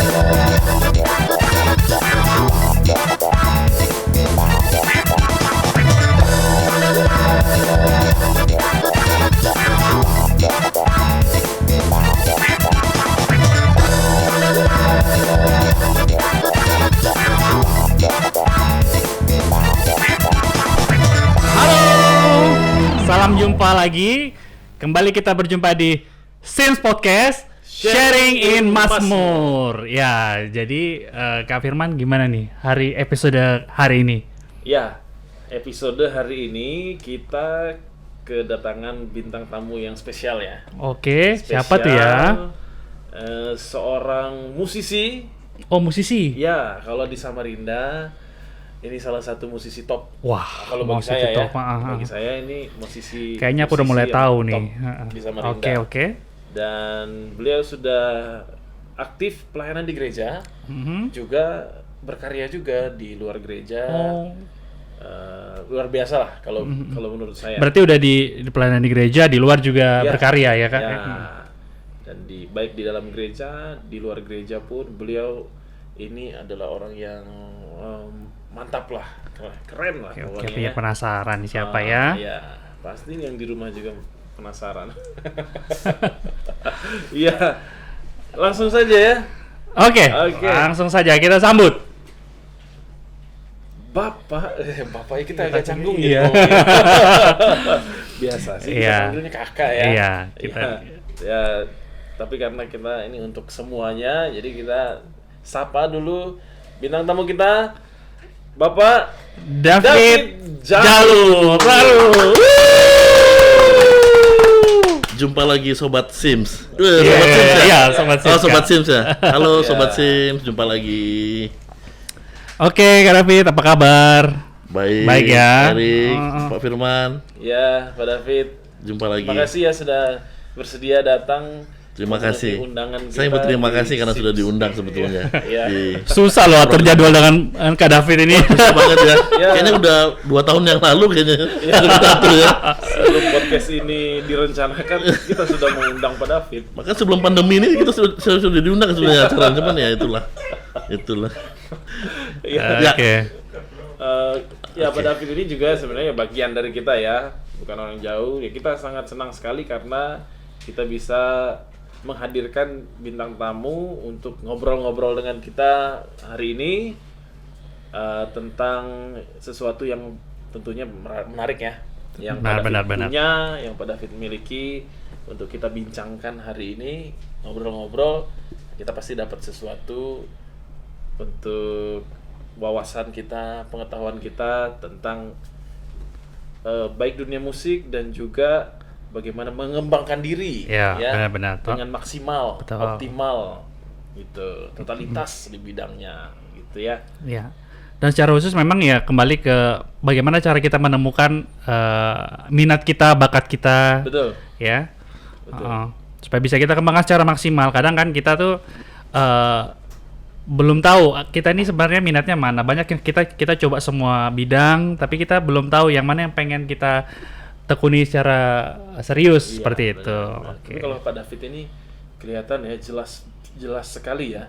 Salam jumpa lagi. Kembali kita berjumpa di Sims Podcast Sharing in Mazmur. Ya, jadi Kak Firman gimana nih episode hari ini? Ya, episode hari ini kita kedatangan bintang tamu yang spesial ya. Oke, siapa tuh ya? Seorang musisi. Oh, musisi? Ya, kalau di Samarinda ini salah satu musisi top. Wah, kalau bagi saya top, ya, bagi saya ini musisi. Kayaknya aku udah mulai tahu nih. Di Samarinda. Oke. Dan beliau sudah aktif pelayanan di gereja, juga berkarya juga di luar gereja. Luar biasa lah kalau menurut saya. Berarti udah di pelayanan di gereja, di luar juga berkarya ya Kak? Ya. Dan baik di dalam gereja, di luar gereja pun beliau ini adalah orang yang mantap lah, keren lah pokoknya. Oke, penasaran siapa ya? Ya, pasti yang di rumah juga penasaran. Iya, langsung saja ya. Oke. Langsung saja kita sambut. Bapak kita agak canggung ya. Biasa sih kita panggilnya kakak ya. Iya, kita. Ya, tapi karena kita ini untuk semuanya, jadi kita sapa dulu bintang tamu kita, Bapak David Jalur. Jumpa lagi Sobat Sims. Sobat Sims. Oh, Sobat Sims ya. Halo Sobat Sims, jumpa lagi. Oke, Kak David, apa kabar? Baik ya. Erik, Pak Firman. Ya, Pak David. Jumpa lagi. Terima kasih ya sudah bersedia datang. Terima kasih. Undangan saya berterima kasih karena sudah diundang sebetulnya. Susah loh atur jadwal dengan Kak David ini. Susah banget ya. Kayaknya udah 2 tahun yang lalu kayaknya. Sebelum podcast ini direncanakan, kita sudah mengundang Pak David. Maka sebelum pandemi ini kita sudah diundang sebenarnya acara, cuman ya itulah. Oke. Ya, Pak David ini juga sebenarnya bagian dari kita ya, bukan orang jauh. Ya, kita sangat senang sekali karena kita bisa menghadirkan bintang tamu untuk ngobrol-ngobrol dengan kita hari ini tentang sesuatu yang tentunya menarik ya, yang Pak David punya, yang Pak David miliki untuk kita bincangkan hari ini. Ngobrol-ngobrol, kita pasti dapat sesuatu untuk wawasan kita, pengetahuan kita tentang baik dunia musik dan juga bagaimana mengembangkan diri benar-benar dengan maksimal, optimal gitu, totalitas di bidangnya gitu ya. Iya. Dan secara khusus memang ya kembali ke bagaimana cara kita menemukan minat kita, bakat kita. Betul. Ya. Betul. Supaya bisa kita kembangkan secara maksimal. Kadang kan kita tuh belum tahu kita ini sebenarnya minatnya mana. Banyak yang kita coba semua bidang, tapi kita belum tahu yang mana yang pengen kita tekuni secara serius seperti itu. Tapi kalau Pak David ini kelihatan ya jelas sekali ya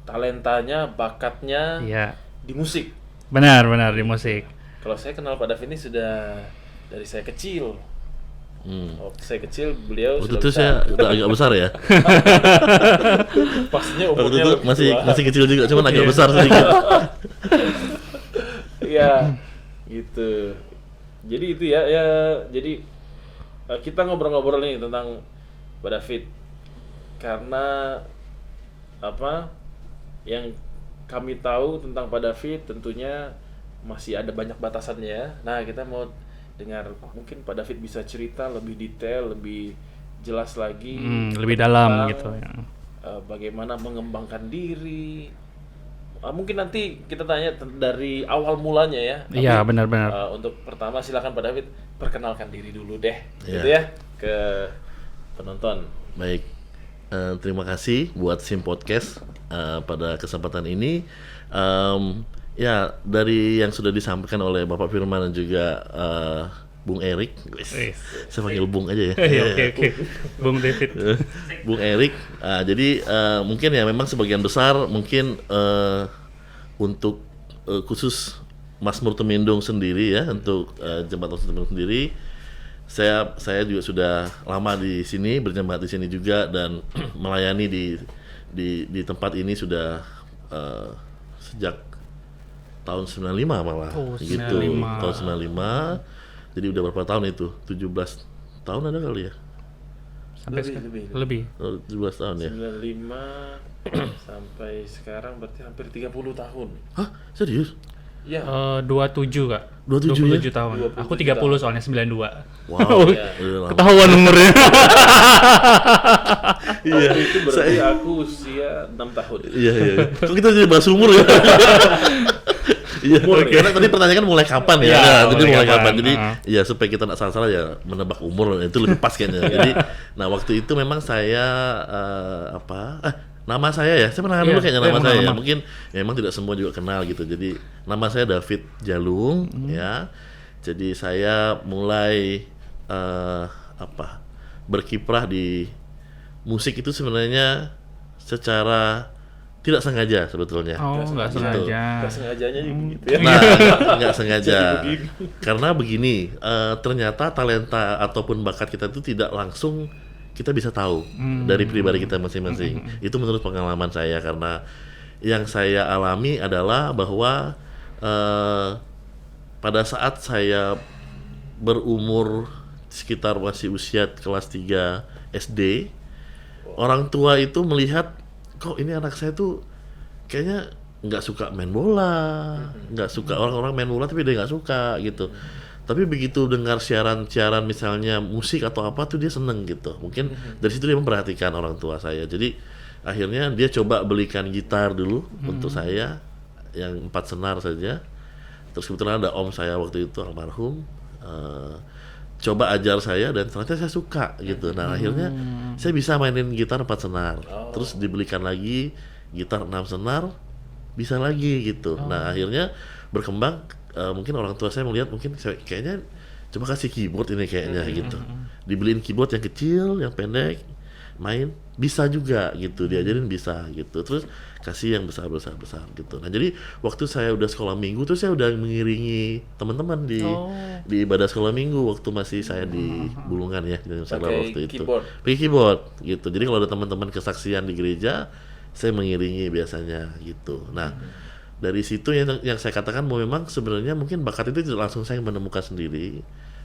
talentanya, bakatnya di musik. Benar di musik. Kalau saya kenal Pak David ini sudah dari saya kecil. Waktu saya kecil beliau waktu itu saya udah agak besar ya. Pastinya umurnya waktu itu masih kecil juga, cuman agak besar sedikit. Iya, gitu. Jadi itu ya jadi kita ngobrol-ngobrol nih tentang Pak David karena apa yang kami tahu tentang Pak David tentunya masih ada banyak batasannya ya. Nah, kita mau dengar mungkin Pak David bisa cerita lebih detail, lebih jelas lagi, lebih dalam gitu ya. Bagaimana mengembangkan diri. Mungkin nanti kita tanya dari awal mulanya ya. Iya, benar-benar. Untuk pertama silakan Pak David perkenalkan diri dulu deh, gitu ya ke penonton. Baik, terima kasih buat Sim Podcast pada kesempatan ini. Ya, dari yang sudah disampaikan oleh Bapak Firman dan juga Bung Erik. Saya panggil Bung aja ya. Oke. Bung David. Bung Erik. Jadi mungkin ya memang sebagian besar mungkin untuk khusus Mazmur Temindung sendiri ya, untuk Jemaat Mazmur Temindung sendiri, saya juga sudah lama di sini, berjemaat di sini juga, dan melayani di tempat ini sudah sejak tahun 95 malah. Gitu. Tahun 95. Jadi udah berapa tahun itu? 17 tahun ada kali ya? Sampai lebih. 17 tahun ya? 95 sampai sekarang berarti hampir 30 tahun. Hah? Serius? Ya. 27 Kak. 27 tahun. 27 Aku 30 soalnya 92. Wow. Ketahuan umurnya. Iya, itu berarti aku usia 6 tahun. Iya. Kok kita jadi bahas umur ya? Iya, karena tadi pertanyaan mulai kapan ya? Jadi mulai kapan? Jadi ya supaya kita nggak salah-salah ya menebak umur itu lebih pas kayaknya. Jadi, nah waktu itu memang saya nama saya ya, saya pernah dulu kayaknya nama saya. Mungkin ya, memang tidak semua juga kenal gitu. Jadi nama saya David Jalung ya. Jadi saya mulai berkiprah di musik itu sebenarnya secara tidak sengaja sebetulnya. Nggak sengaja. Nggak sengajanya gitu ya. Nah, nggak sengaja. Karena begini, ternyata talenta ataupun bakat kita itu tidak langsung kita bisa tahu dari pribadi kita masing-masing. Itu menurut pengalaman saya, karena yang saya alami adalah bahwa pada saat saya berumur sekitar masih usia kelas 3 SD, orang tua itu melihat, kok ini anak saya tuh kayaknya nggak suka main bola, nggak suka orang-orang main bola tapi dia nggak suka gitu. Tapi begitu dengar siaran-siaran misalnya musik atau apa tuh dia seneng gitu. Mungkin dari situ dia memperhatikan orang tua saya. Jadi akhirnya dia coba belikan gitar dulu untuk saya yang 4 senar saja. Terus kebetulan ada om saya waktu itu almarhum, coba ajar saya dan ternyata saya suka gitu. Nah akhirnya saya bisa mainin gitar 4 senar. Terus dibelikan lagi gitar 6 senar, bisa lagi gitu. Nah akhirnya berkembang, mungkin orang tua saya melihat mungkin kayaknya coba kasih keyboard ini kayaknya gitu. Dibeliin keyboard yang kecil, yang pendek, main bisa juga gitu, diajarin bisa gitu. Terus kasih yang besar gitu. Nah jadi waktu saya udah sekolah minggu tuh saya udah mengiringi teman-teman di ibadah sekolah minggu waktu masih saya di Bulungan ya, di waktu itu. Pakai keyboard gitu. Jadi kalau ada teman-teman kesaksian di gereja, saya mengiringi biasanya gitu. Nah dari situ yang saya katakan bahwa memang sebenarnya mungkin bakat itu tidak langsung saya menemukan sendiri,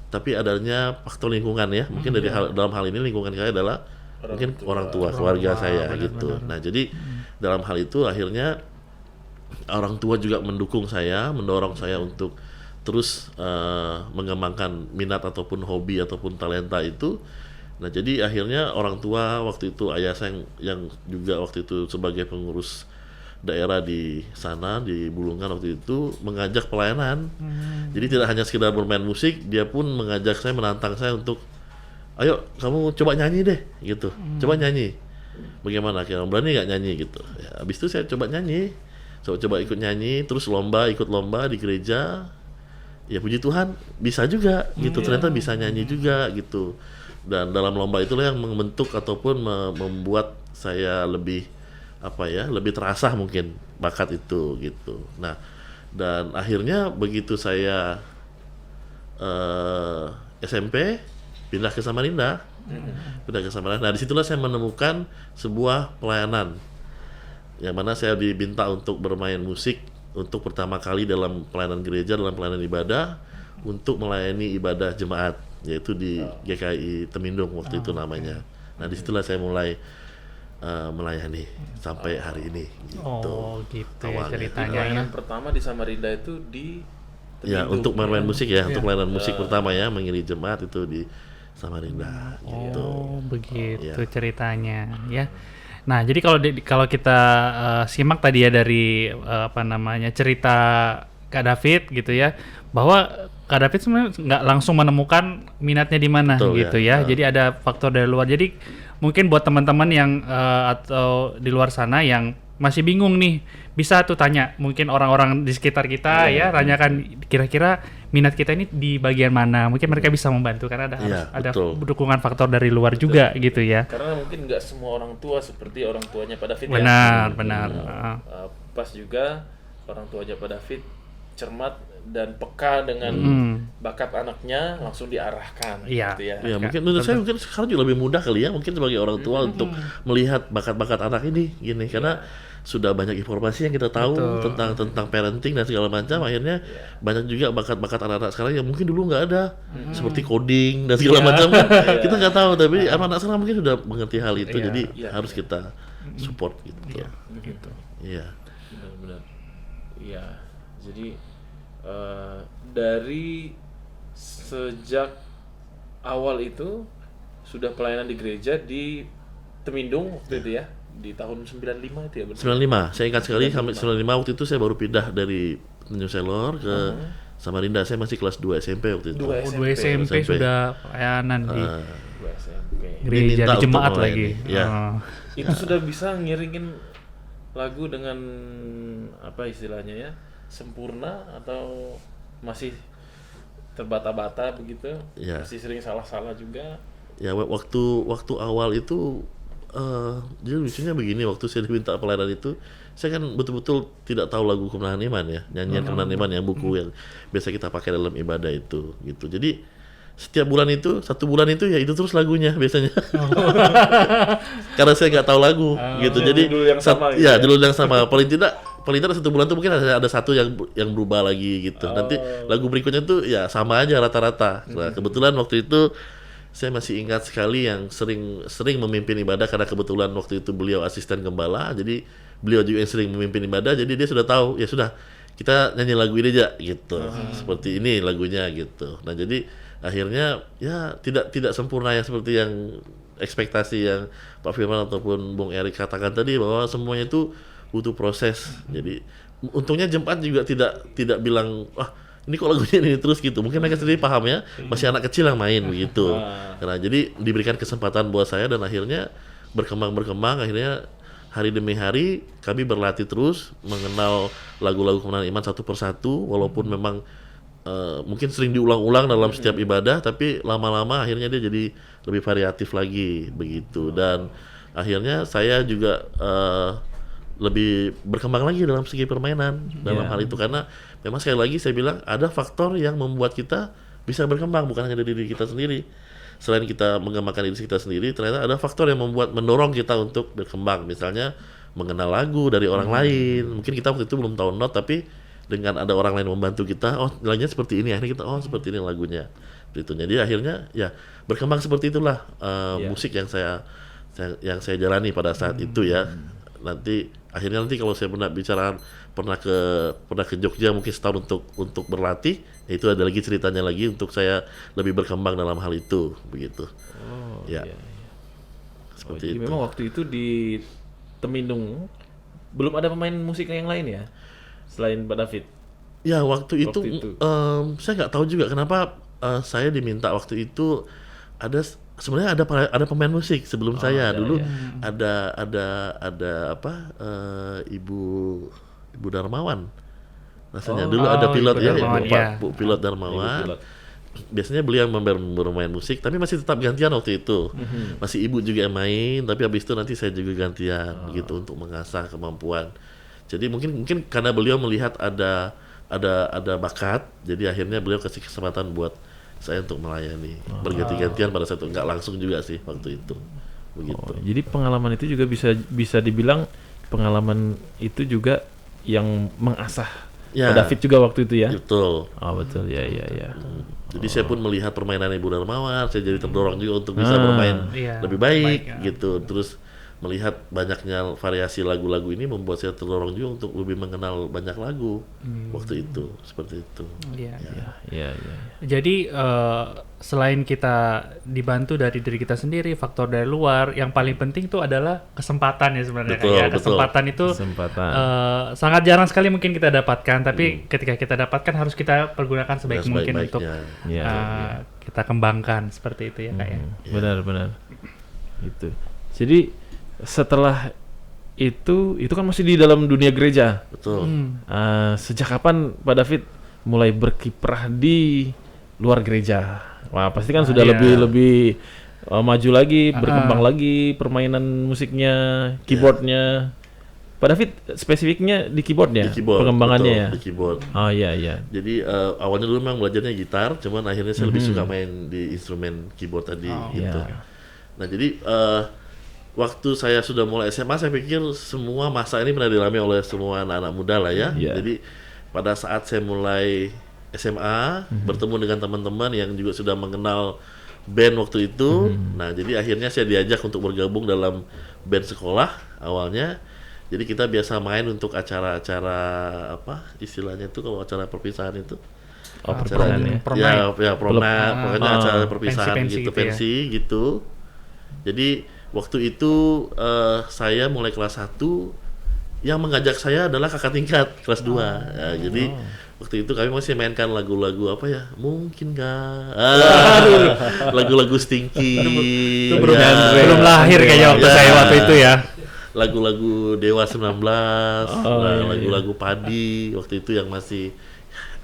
tapi adanya faktor lingkungan ya. Mungkin dalam hal ini lingkungan saya adalah mungkin orang tua, keluarga saya gitu. Nah jadi dalam hal itu akhirnya orang tua juga mendukung saya, mendorong saya untuk terus mengembangkan minat ataupun hobi ataupun talenta itu. Nah jadi akhirnya orang tua waktu itu, ayah saya yang juga waktu itu sebagai pengurus daerah di sana di Bulungan waktu itu mengajak pelayanan. Jadi tidak hanya sekedar bermain musik, dia pun mengajak saya, menantang saya untuk ayo kamu coba nyanyi deh gitu, coba nyanyi, bagaimana kira berani nggak nyanyi gitu ya. Habis itu saya coba nyanyi, coba ikut nyanyi, terus ikut lomba di gereja, ya puji Tuhan bisa juga gitu. Ternyata bisa nyanyi juga gitu, dan dalam lomba itulah yang membentuk ataupun membuat saya lebih lebih terasah mungkin bakat itu gitu. Nah dan akhirnya begitu saya SMP pindah ke Samarinda. Nah disitulah saya menemukan sebuah pelayanan yang mana saya diminta untuk bermain musik untuk pertama kali dalam pelayanan gereja, dalam pelayanan ibadah, untuk melayani ibadah jemaat, yaitu di GKI Temindung waktu itu namanya. Nah disitulah saya mulai melayani sampai hari ini gitu. Gitu ya ceritanya. Pelayanan pertama di Samarinda itu di Temindung. Ya untuk bermain musik ya, untuk pelayanan musik pertama ya, mengiringi jemaat itu di Samarinda gitu. Begitu ceritanya ya. Nah, jadi kalau kita simak tadi ya dari cerita Kak David gitu ya, bahwa Kak David sebenarnya nggak langsung menemukan minatnya di mana gitu ya. Jadi ada faktor dari luar. Jadi mungkin buat teman-teman yang atau di luar sana yang masih bingung nih, bisa tuh tanya mungkin orang-orang di sekitar kita ya, tanyakan kira-kira minat kita ini di bagian mana, mungkin mereka bisa membantu karena ada dukungan faktor dari luar juga gitu ya. Karena mungkin nggak semua orang tua seperti orang tuanya Pak David benar. Pas juga orang tuanya Pak David cermat dan peka dengan bakat anaknya, langsung diarahkan gitu ya. Ya mungkin menurut saya mungkin sekarang juga lebih mudah kali ya, mungkin sebagai orang tua untuk melihat bakat-bakat anak ini gini, karena sudah banyak informasi yang kita tahu tentang parenting dan segala macam. Akhirnya banyak juga bakat-bakat anak-anak sekarang yang mungkin dulu nggak ada, seperti coding dan segala macam kan. Kita nggak tahu, tapi anak-anak sekarang mungkin sudah mengerti hal itu, jadi harus kita support gitu. Iya. Benar-benar. Iya. Jadi dari sejak awal itu sudah pelayanan di gereja di Temindung waktu itu ya, di tahun 95 itu ya benar. 95, saya ingat sekali sampai 95 waktu itu saya baru pindah dari New Selor ke Samarinda. Saya masih kelas 2 SMP waktu itu. 2 SMP sudah pelayanan di 2 SMP. Gereja di jemaat lagi. Itu sudah bisa ngiringin lagu dengan apa istilahnya ya? Sempurna atau masih terbata-bata begitu? Masih sering salah-salah juga? Ya waktu awal itu jadi lucunya begini, waktu saya diminta pelayanan itu saya kan betul-betul tidak tahu lagu Kemenangan Iman ya, nyanyian Kemenangan Iman yang buku yang biasa kita pakai dalam ibadah itu gitu. Jadi setiap bulan itu, 1 bulan itu ya itu terus lagunya biasanya. Karena saya nggak tahu lagu gitu. Jadi judul yang sama judul yang sama. Paling tidak 1 bulan tuh mungkin ada satu yang berubah lagi gitu. Nanti lagu berikutnya tuh ya sama aja rata-rata. Nah, kebetulan waktu itu saya masih ingat sekali yang sering memimpin ibadah, karena kebetulan waktu itu beliau asisten gembala. Jadi beliau juga yang sering memimpin ibadah, jadi dia sudah tahu, ya sudah kita nyanyi lagu ini aja gitu. Seperti ini lagunya gitu. Nah, jadi akhirnya ya tidak sempurna ya seperti yang ekspektasi yang Pak Firman ataupun Bung Erik katakan tadi, bahwa semuanya itu butuh proses. Jadi untungnya jemaat juga tidak bilang ini kok lagunya ini terus gitu. Mungkin mereka sendiri paham ya, masih anak kecil yang main begitu. Karena jadi diberikan kesempatan buat saya, dan akhirnya berkembang akhirnya hari demi hari kami berlatih terus mengenal lagu-lagu Kemenangan Iman satu persatu, walaupun memang mungkin sering diulang-ulang dalam setiap ibadah, tapi lama-lama akhirnya dia jadi lebih variatif lagi begitu. Dan akhirnya saya juga lebih berkembang lagi dalam segi permainan dalam hal itu, karena memang sekali lagi saya bilang ada faktor yang membuat kita bisa berkembang, bukan hanya dari diri kita sendiri. Selain kita mengembangkan diri kita sendiri, ternyata ada faktor yang mendorong kita untuk berkembang. Misalnya mengenal lagu dari orang lain. Mungkin kita waktu itu belum tahu not, tapi dengan ada orang lain membantu kita, lagunya seperti ini, akhirnya kita seperti ini lagunya. Gitu. Jadi akhirnya ya berkembang seperti itulah musik yang saya jalani pada saat itu ya. Nanti kalau saya pernah ke Jogja mungkin setahun untuk berlatih, itu ada lagi ceritanya lagi untuk saya lebih berkembang dalam hal itu begitu. Seperti itu. Memang waktu itu di Temindung belum ada pemain musik yang lain ya selain Pak David? Ya waktu itu. Saya nggak tahu juga kenapa saya diminta waktu itu. Sebenarnya ada pemain musik sebelum saya dulu. Ada Ibu Darmawan rasanya dulu ada pilot Bu Pilot Darmawan. Biasanya beliau yang bermain musik, tapi masih tetap gantian waktu itu. Masih ibu juga yang main, tapi habis itu nanti saya juga gantian begitu untuk mengasah kemampuan. Jadi mungkin karena beliau melihat ada bakat, jadi akhirnya beliau kasih kesempatan buat saya untuk melayani berganti-gantian pada saat itu, nggak langsung juga sih waktu itu begitu. Jadi pengalaman itu juga bisa dibilang pengalaman itu juga yang mengasah Pak David juga waktu itu ya. Betul. Betul ya. Jadi saya pun melihat permainan Ibu Darmawan, saya jadi terdorong juga untuk bisa bermain lebih baik gitu. Terus melihat banyaknya variasi lagu-lagu ini membuat saya terdorong juga untuk lebih mengenal banyak lagu waktu itu, seperti itu. Iya. Jadi selain kita dibantu dari diri kita sendiri, faktor dari luar, yang paling penting itu adalah kesempatan ya sebenarnya. Kesempatan itu sangat jarang sekali mungkin kita dapatkan, tapi ketika kita dapatkan harus kita pergunakan sebaik mungkin untuk kita kembangkan, seperti itu ya Kak ya. Benar. Itu. Jadi setelah itu kan masih di dalam dunia gereja. Betul. Sejak kapan Pak David mulai berkiprah di luar gereja? Wah, pasti kan sudah lebih maju lagi, berkembang lagi permainan musiknya, keyboardnya. Pak David spesifiknya di keyboardnya, Di keyboard, pengembangannya betul, ya. di keyboard. Oh iya. Jadi awalnya dulu memang belajarnya gitar, cuman akhirnya saya lebih suka main di instrumen keyboard tadi gitu. Iya. Nah jadi waktu saya sudah mulai SMA, saya pikir semua masa ini pernah dialami oleh semua anak-anak muda lah ya. Iya. Jadi pada saat saya mulai SMA, bertemu dengan teman-teman yang juga sudah mengenal band waktu itu. Nah jadi akhirnya saya diajak untuk bergabung dalam band sekolah awalnya. Jadi kita biasa main untuk acara-acara apa istilahnya itu kalau acara perpisahan itu. Oh, perpisahan ya. Ya promenade, pokoknya acara perpisahan pensi-pensi gitu, gitu ya. pensi gitu. Jadi waktu itu saya mulai kelas 1, yang mengajak saya adalah kakak tingkat kelas 2. Ya, jadi waktu itu kami masih mainkan lagu-lagu apa ya? Mungkin nggak? Lagu-lagu Stinky. Itu belum lahir kayaknya waktu saya waktu itu ya. Lagu-lagu Dewa 19, lagu-lagu Padi waktu itu yang masih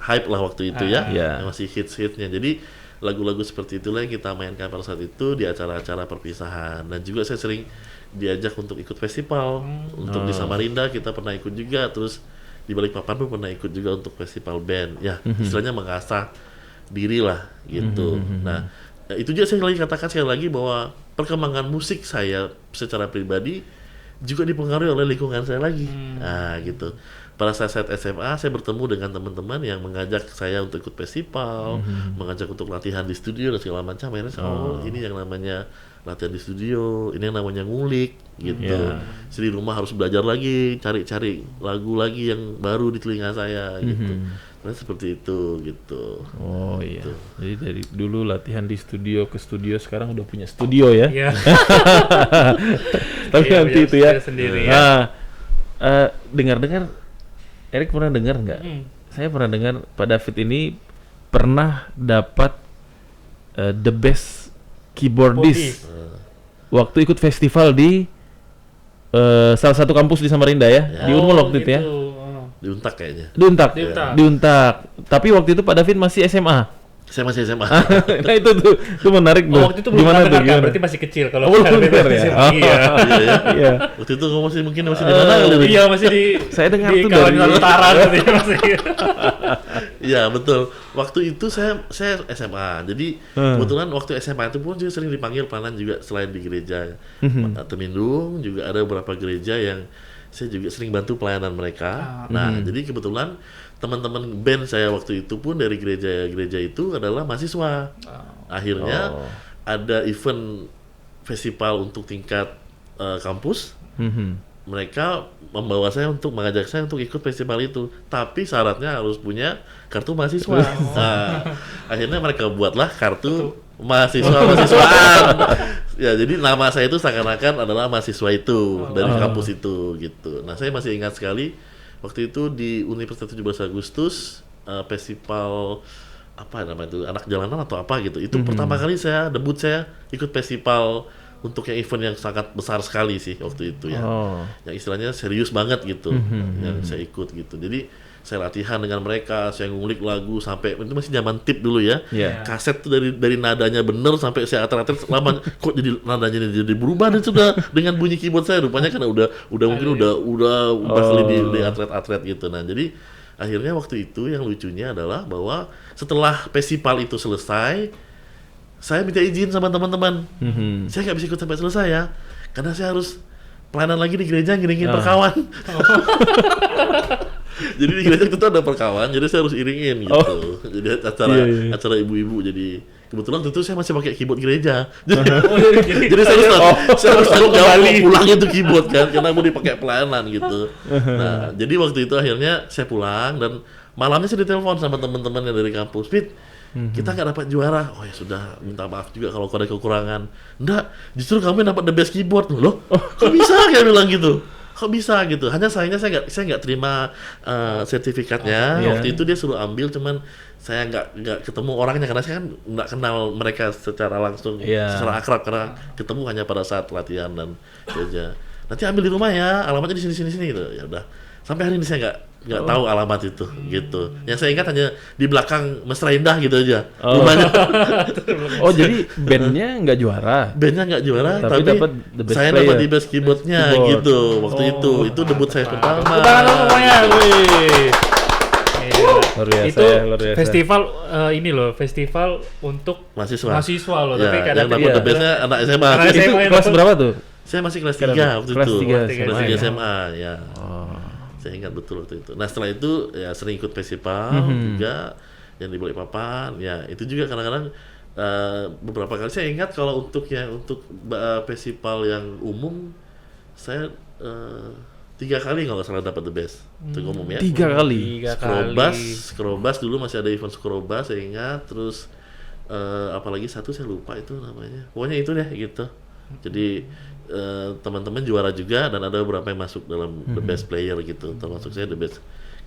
hype lah waktu itu ya, yang masih hits-hitnya. Jadi lagu-lagu seperti itulah yang kita mainkan pada saat itu di acara-acara perpisahan. Dan juga saya sering diajak untuk ikut festival. Untuk di Samarinda kita pernah ikut juga, terus di Balikpapan pun pernah ikut juga untuk festival band. Ya, istilahnya mengasah diri lah gitu. Nah, itu juga saya lagi katakan sekali lagi bahwa perkembangan musik saya secara pribadi juga dipengaruhi oleh lingkungan saya lagi. Nah, gitu. Pada saat SMA, saya bertemu dengan teman-teman yang mengajak saya untuk ikut festival, mengajak untuk latihan di studio dan segala macam. Akhirnya saya, ini yang namanya latihan di studio, ini yang namanya ngulik, gitu. Jadi di rumah harus belajar lagi, cari-cari lagu lagi yang baru di telinga saya, gitu. Nah, seperti itu, gitu. Oh iya. Jadi dari dulu latihan di studio ke studio, sekarang udah punya studio ya. Iya. Tapi nanti itu ya. Sendiri, Nah, dengar-dengar Erik pernah dengar nggak? Saya pernah dengar Pak David ini pernah dapat the best keyboardist waktu ikut festival di salah satu kampus di Samarinda ya, di Unmul waktu itu ya. Di Untak kayaknya. Di Untak. Tapi waktu itu Pak David masih SMA. Saya masih SMA. Nah itu menarik tuh. Waktu itu belum dengar kan, berarti masih kecil kalau belum dengar ya. Iya. Waktu itu kamu masih di mana kali? Iya, masih di saya dengar di tuh Kalimantan Utara gitu ya masih. Iya, betul. Waktu itu saya SMA. Jadi kebetulan waktu SMA itu pun juga sering dipanggil pelayanan juga selain di gereja Temindung, juga ada beberapa gereja yang saya juga sering bantu pelayanan mereka. Nah, jadi kebetulan teman-teman band saya waktu itu pun dari gereja itu adalah mahasiswa. Akhirnya ada event festival untuk tingkat kampus. Mereka membawa saya untuk mengajak saya untuk ikut festival itu. Tapi syaratnya harus punya kartu mahasiswa. Nah, akhirnya mereka buatlah kartu mahasiswaan. Ya, jadi nama saya itu seakan-akan adalah mahasiswa itu dari kampus itu gitu. Nah, saya masih ingat sekali waktu itu di Universitas 17 Agustus festival apa namanya itu, anak jalanan atau apa gitu. Itu pertama kali debut saya ikut festival untuk yang event yang sangat besar sekali sih waktu itu ya. Yang istilahnya serius banget gitu yang saya ikut gitu. Jadi saya latihan dengan mereka, saya ngulik lagu sampai itu masih zaman tip dulu ya. Kaset tuh dari nadanya bener sampai saya ater-ater lama kok jadi nadanya jadi berubah dan sudah dengan bunyi keyboard saya rupanya karena udah mungkin udah kali di atret-atret gitu. Nah, jadi akhirnya waktu itu yang lucunya adalah bahwa setelah festival itu selesai, saya minta izin sama teman-teman. Saya nggak bisa ikut sampai selesai ya, karena saya harus pelayanan lagi di gereja ngiringin perkawan. Jadi di gereja itu ada perkawan, jadi saya harus iringin gitu. Jadi acara ibu-ibu. Jadi kebetulan itu saya masih pakai keyboard gereja. Jadi saya harus tanggung jawab pulangnya tuh keyboard kan, karena mau dipakai pelayanan gitu. Nah, jadi waktu itu akhirnya saya pulang dan malamnya saya ditelepon sama teman-teman yang dari kampus. Fit, kita nggak dapat juara. Oh ya sudah, minta maaf juga kalau ada kekurangan. Enggak, justru kamu yang dapat the best keyboard. Loh, kok bisa kayak bilang gitu? Kok bisa gitu? Hanya sayangnya saya nggak terima sertifikatnya. Waktu itu dia suruh ambil, cuman saya nggak ketemu orangnya karena saya kan nggak kenal mereka secara langsung, secara akrab karena ketemu hanya pada saat latihan dan kerja. nanti ambil di rumah ya, alamatnya di sini gitu. Ya udah. Sampai hari ini saya nggak tahu alamat itu gitu. Yang saya ingat hanya di belakang Mesra Indah gitu aja. Rumahnya. Oh, jadi bandnya nggak juara. Bandnya nggak juara, Tapi tapi dapat the best saya player. dapat di best keyboardnya gitu. Waktu itu debut saya pertama. Tepuk tangan dong semuanya. Wih. Luar biasa Itu ya, luar biasa. festival ini loh, festival untuk Mahasiswa loh, Ya, tapi kadang yang dapat the bestnya anak SMA. Anak Itu SMA kelas itu. berapa tuh? Saya masih kelas Kelas 3 waktu kelas itu. tiga Kelas SMA, 3 ya. SMA ya. Oh. Saya ingat betul waktu itu. Nah, setelah itu ya sering ikut festival juga yang di Balikpapan. Ya, itu juga kadang-kadang beberapa kali saya ingat kalau untuk festival yang umum saya 3 kali kalau nggak salah dapat the best untuk umum ya. 3 kali. 3 kali. Skrobas dulu masih ada event Skrobas saya ingat. Terus apalagi satu saya lupa itu namanya. Pokoknya itu deh gitu. Jadi teman-teman juara juga dan ada beberapa yang masuk dalam the best player gitu. Termasuk saya the best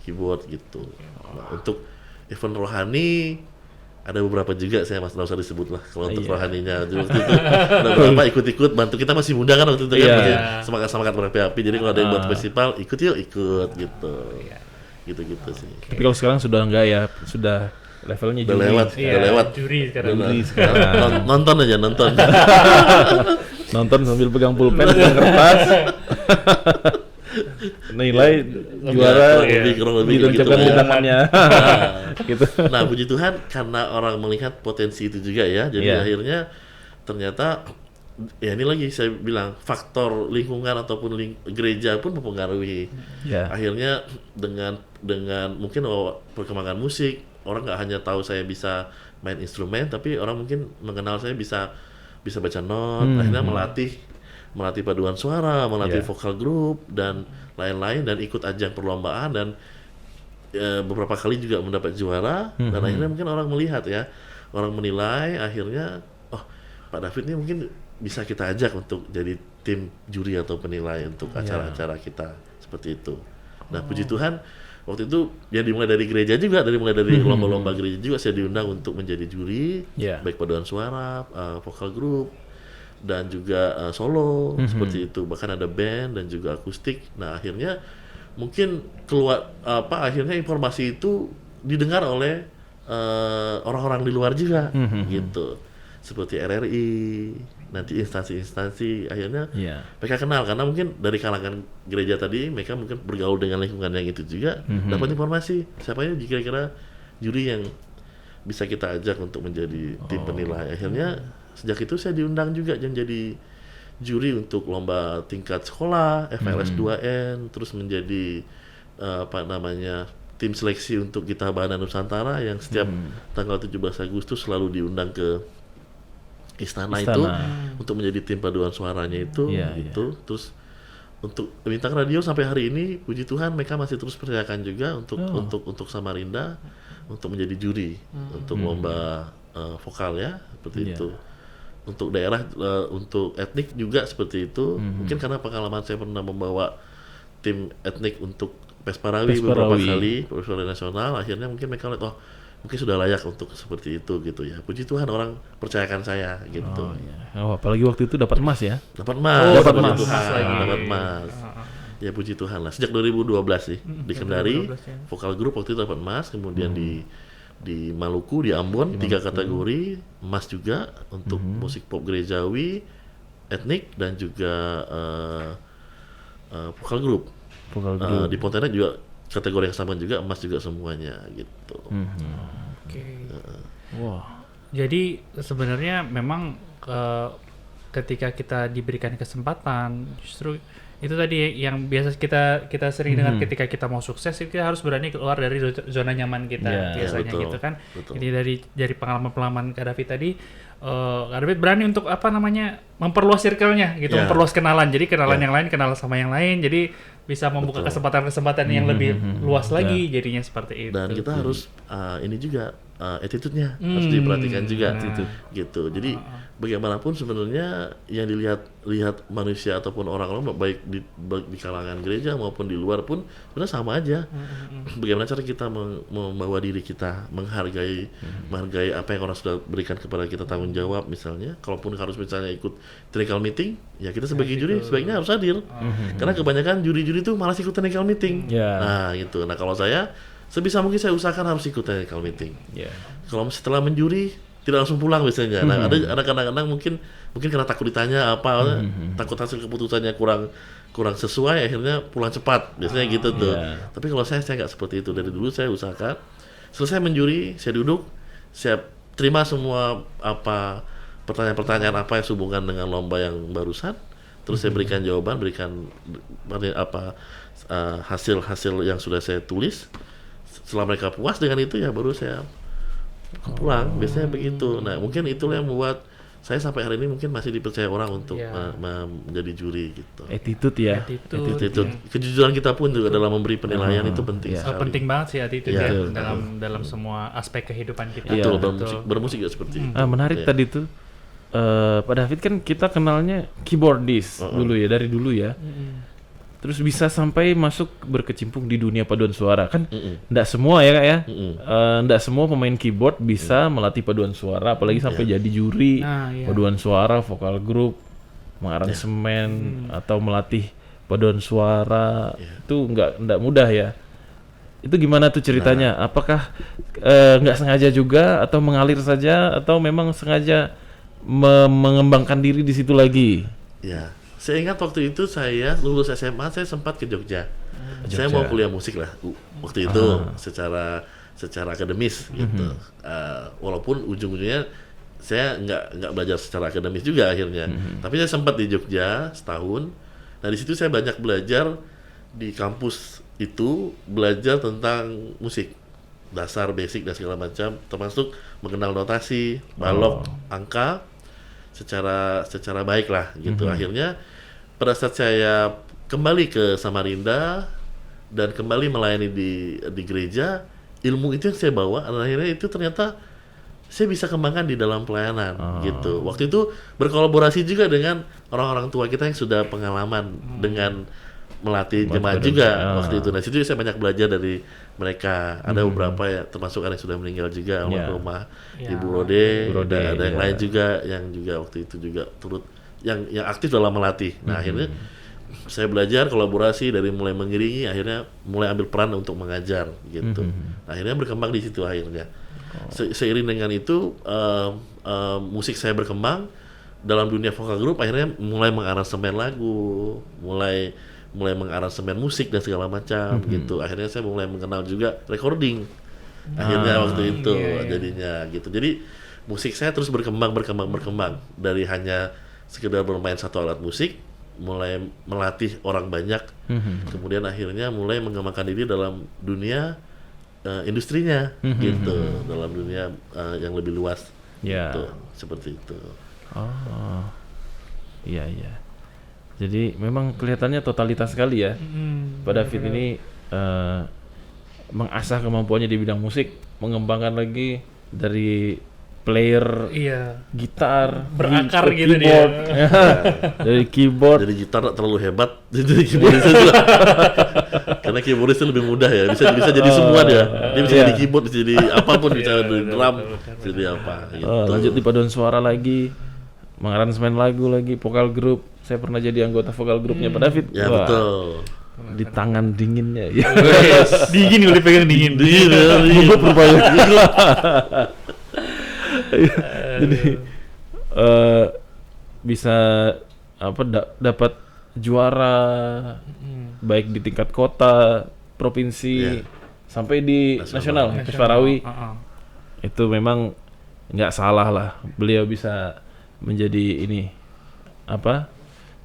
keyboard gitu. Nah, untuk event rohani ada beberapa juga saya nggak usah disebut lah kalau untuk rohaninya. Jadi waktu itu ada beberapa ikut bantu, kita masih muda kan waktu itu kan, masih semangat berapi-api. Jadi kalau ada yang buat festival ikut gitu. Gitu sih. Tapi kalau sekarang sudah enggak ya, sudah levelnya Udah juri. lewat. Juri sekarang. Juri sekarang. Nonton aja. Nonton sambil pegang pulpen, pegang kertas. Nilai juara kurang lebih gitu ditancapkan di ya. tangannya. Gitu. Nah, puji Tuhan karena orang melihat potensi itu juga ya. Jadi akhirnya ternyata ya ini lagi saya bilang faktor lingkungan ataupun gereja pun mempengaruhi. Akhirnya dengan mungkin perkembangan musik, orang nggak hanya tahu saya bisa main instrumen, tapi orang mungkin mengenal saya bisa baca not. Akhirnya melatih paduan suara, melatih vokal group dan lain-lain, dan ikut ajang perlombaan dan beberapa kali juga mendapat juara. Dan akhirnya mungkin orang melihat ya, orang menilai, akhirnya oh Pak David ini mungkin bisa kita ajak untuk jadi tim juri atau penilai untuk acara-acara kita seperti itu. Nah, puji Tuhan waktu itu ya dimulai dari gereja juga, dari lomba-lomba gereja juga saya diundang untuk menjadi juri, baik paduan suara, vokal group dan juga solo seperti itu. Bahkan ada band dan juga akustik. Nah, akhirnya mungkin akhirnya informasi itu didengar oleh orang-orang di luar juga gitu. Seperti RRI, nanti instansi-instansi akhirnya mereka kenal karena mungkin dari kalangan gereja tadi mereka mungkin bergaul dengan lingkungan yang itu juga, dapat informasi siapanya kira-kira juri yang bisa kita ajak untuk menjadi tim penilai. Akhirnya sejak itu saya diundang juga jadi juri untuk lomba tingkat sekolah, FLS 2N, terus menjadi tim seleksi untuk Gita Bahana Nusantara yang setiap tanggal 17 Agustus selalu diundang ke Istana. Itu untuk menjadi tim paduan suaranya itu. Terus untuk Bintang Radio sampai hari ini puji Tuhan mereka masih terus percayakan juga untuk Samarinda untuk menjadi juri untuk lomba vokal ya, seperti itu. Untuk daerah, untuk etnik juga seperti itu. Mungkin karena pengalaman saya pernah membawa tim etnik untuk Pesparawi beberapa kali, Pesparawi nasional, akhirnya mungkin mereka lihat, oh mungkin sudah layak untuk seperti itu gitu ya. Puji Tuhan orang percayakan saya gitu. Apalagi waktu itu dapat emas ya. Dapat emas. Dapat emas. Dapat emas. Ya puji Tuhan lah. Sejak 2012 sih di Kendari, vokal grup waktu itu dapat emas, kemudian di Maluku, di Ambon 3 kategori emas juga untuk musik pop gerejawi, etnik dan juga vokal grup. Di Pontianak juga kategori yang sama juga, emas juga semuanya gitu. Jadi sebenarnya memang ketika kita diberikan kesempatan, justru itu tadi yang biasa kita sering dengar ketika kita mau sukses, kita harus berani keluar dari zona nyaman kita biasanya betul, gitu kan. betul. Jadi dari pengalaman Kak David tadi, Kak David berani untuk memperluas circle-nya gitu, memperluas kenalan. Jadi kenalan yang lain kenal sama yang lain, jadi bisa membuka kesempatan-kesempatan yang lebih luas lagi jadinya seperti itu. Dan kita harus ini juga attitude-nya harus diperhatikan juga gitu. Jadi bagaimanapun sebenarnya yang dilihat manusia ataupun orang-orang baik di kalangan gereja maupun di luar pun sebenarnya sama aja. Bagaimana cara kita membawa diri kita menghargai apa yang orang sudah berikan kepada kita tanggung tanggung jawab misalnya, kalaupun harus misalnya ikut technical meeting, ya kita sebagai juri sebaiknya harus hadir. Karena kebanyakan juri-juri itu malas ikut technical meeting. Nah gitu. Nah kalau saya sebisa mungkin saya usahakan harus ikut technical meeting. Kalau setelah menjuri tidak langsung pulang biasanya. Nah ada kadang-kadang mungkin karena takut ditanya apa, takut hasil keputusannya kurang sesuai, akhirnya pulang cepat. Biasanya gitu tuh. Tapi kalau saya nggak seperti itu. Dari dulu saya usahakan selesai menjuri, saya duduk, saya terima semua pertanyaan-pertanyaan apa yang sehubungan dengan lomba yang barusan, terus saya berikan jawaban, hasil-hasil yang sudah saya tulis. Setelah mereka puas dengan itu, ya baru saya pulang. Biasanya begitu. Nah mungkin itulah yang membuat saya sampai hari ini mungkin masih dipercaya orang untuk menjadi juri gitu. Attitude ya. Attitude. Kejujuran kita pun juga dalam memberi penilaian itu penting sekali. Penting banget sih attitude dalam semua aspek kehidupan kita. Betul, bermusik juga seperti itu. Menarik tadi tuh. Pak David kan kita kenalnya keyboardist dulu ya, dari dulu ya. Terus bisa sampai masuk berkecimpung di dunia paduan suara kan? Nggak semua ya kak ya, nggak semua pemain keyboard bisa melatih paduan suara, apalagi sampai jadi juri paduan suara, vokal grup, mengaransemen atau melatih paduan suara itu nggak mudah ya. Itu gimana tuh ceritanya? Apakah nggak sengaja juga atau mengalir saja atau memang sengaja mengembangkan diri di situ lagi? Ya. Saya ingat waktu itu saya lulus SMA, saya sempat ke Jogja. Saya mau kuliah musik lah waktu itu secara akademis gitu. Walaupun ujung-ujungnya saya nggak belajar secara akademis juga akhirnya. Tapi saya sempat di Jogja setahun. Nah di situ saya banyak belajar di kampus itu, belajar tentang musik dasar, basic dan segala macam, termasuk mengenal notasi, balok, angka secara baik lah gitu. Akhirnya pada saat saya kembali ke Samarinda dan kembali melayani di gereja, ilmu itu yang saya bawa, dan akhirnya itu ternyata saya bisa kembangkan di dalam pelayanan gitu. Waktu itu berkolaborasi juga dengan orang-orang tua kita yang sudah pengalaman dengan melatih jemaat juga waktu itu. Nah situ saya banyak belajar dari mereka. Ada beberapa ya, termasuk ada yang sudah meninggal juga, almarhumah Ibu Rode, dan ada yang lain juga yang juga waktu itu juga turut yang aktif dalam melatih. Nah akhirnya saya belajar kolaborasi dari mulai mengiringi, akhirnya mulai ambil peran untuk mengajar gitu. Nah, akhirnya berkembang di situ akhirnya. Seiring dengan itu musik saya berkembang dalam dunia vokal group, akhirnya mulai mengaransemen lagu, mulai mengaransemen musik dan segala macam gitu. Akhirnya saya mulai mengenal juga recording. Akhirnya waktu itu jadinya gitu. Jadi musik saya terus berkembang dari hanya sekedar bermain satu alat musik, mulai melatih orang banyak, kemudian akhirnya mulai mengembangkan diri dalam dunia industrinya gitu, dalam dunia yang lebih luas gitu, seperti itu. Oh, iya. Jadi memang kelihatannya totalitas sekali ya. Pak David ini mengasah kemampuannya di bidang musik, mengembangkan lagi dari player gitar, berakar gitu keyboard, dia. Dari keyboard. Dari gitar terlalu hebat, jadi keyboardis juga. Karena keyboardis itu lebih mudah ya, bisa jadi semua dia. Dia bisa jadi keyboard, bisa jadi apapun, bisa jadi drum, jadi apa. Gitu. Lanjut di paduan suara lagi, mengaransemen lagu lagi, vokal grup. Saya pernah jadi anggota vokal grupnya Pak David. Ya betul. Di tangan dinginnya. Dingin kalau dipegang dingin. Gue rupanya gila. Jadi bisa dapat juara baik di tingkat kota, provinsi, sampai di nasional. Farawi itu memang nggak salah lah, beliau bisa menjadi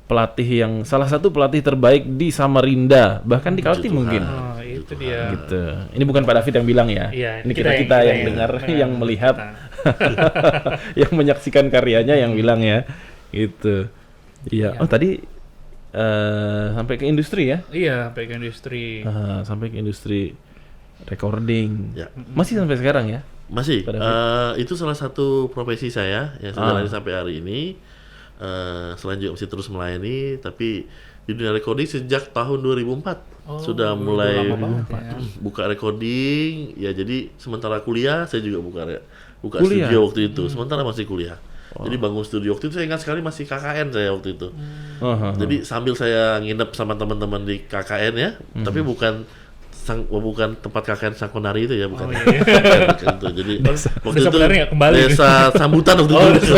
pelatih yang salah satu pelatih terbaik di Samarinda, bahkan di Kaltim mungkin. Itu dia. Gitu. Ini bukan Pak David yang bilang ya. Ini kita yang dengar, yang melihat, yang menyaksikan karyanya yang bilang ya. Gitu. Iya. Oh tadi sampai ke industri ya? Iya, sampai ke industri. Sampai ke industri recording. Ya. Masih sampai sekarang ya? Masih. Itu salah satu profesi saya yang sebenarnya sampai hari ini. Selain juga masih terus melayani, tapi di dunia recording sejak tahun 2004 sudah mulai buka recording ya. Jadi sementara kuliah saya juga buka studio waktu itu, sementara masih kuliah. Jadi bangun studio waktu itu saya ingat sekali masih KKN saya waktu itu. Jadi sambil saya nginep sama teman-teman di KKN ya, tapi bukan tempat KKN Sangkonari itu ya, bukan. Bukan itu. Jadi waktu itu desa sambutan waktu itu.